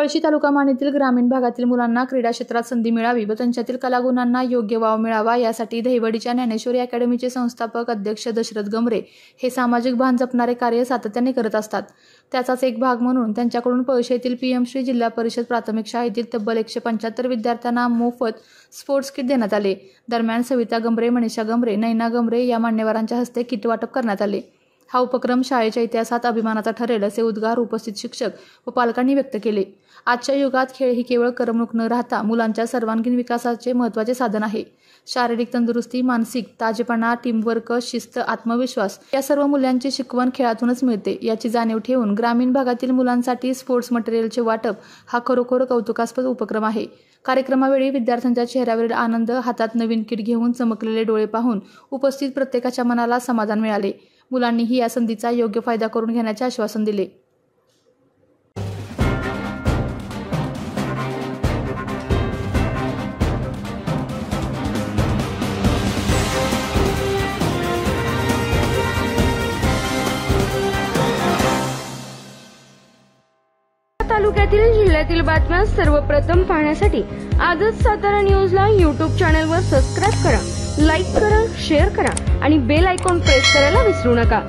पळशी तालुका मानेतील ग्रामीण भागातील मुलांना क्रीडा क्षेत्रात संधी मिळावी व त्यांच्यातील कलागुणांना योग्य वाव मिळावा यासाठी दहिवडीच्या ज्ञानेश्वरी अकॅडमीचे संस्थापक अध्यक्ष दशरथ गमरे हे सामाजिक भान जपणारे कार्य सातत्याने करत असतात। त्याचाच एक भाग म्हणून त्यांच्याकडून पळशी येथील PM श्री जिल्हा परिषद प्राथमिक शाळेतील तब्बल 175 विद्यार्थ्यांना मोफत स्पोर्ट्स किट देण्यात आले। दरम्यान सविता गमरे, मनीषा गमरे, नैना गमरे या मान्यवरांच्या हस्ते किट वाटप करण्यात आले। हा उपक्रम शाळेच्या इतिहासात अभिमानाचा ठरेल असे उद्गार उपस्थित शिक्षक व पालकांनी व्यक्त केले। आजच्या युगात खेळ ही केवळ करमणूक न राहता मुलांच्या सर्वांगीण विकासाचे महत्त्वाचे साधन आहे। शारीरिक तंदुरुस्ती, मानसिक ताजेपणा, टीमवर्क, शिस्त, आत्मविश्वास या सर्व मूल्यांची शिकवण खेळातूनच मिळते याची जाणीव ठेवून ग्रामीण भागातील मुलांसाठी स्पोर्ट्स मटेरियलचे वाटप हा खरोखर कौतुकास्पद उपक्रम आहे। कार्यक्रमावेळी विद्यार्थ्यांच्या चेहऱ्यावरील आनंद, हातात नवीन किट घेऊन चमकलेले डोळे पाहून उपस्थित प्रत्येकाच्या मनाला समाधान मिळाले। मुलांनीही या संधीचा योग्य फायदा करून घेण्याचे आश्वासन दिले। तालुक्यातील जिल्ह्यातील बातम्या सर्वप्रथम पाहण्यासाठी आजच सातारा न्यूजला YouTube चॅनलवर सबस्क्राइब करा, लाईक करा, शेअर करा आणि बेल आयकॉन प्रेस करायला विसरू नका।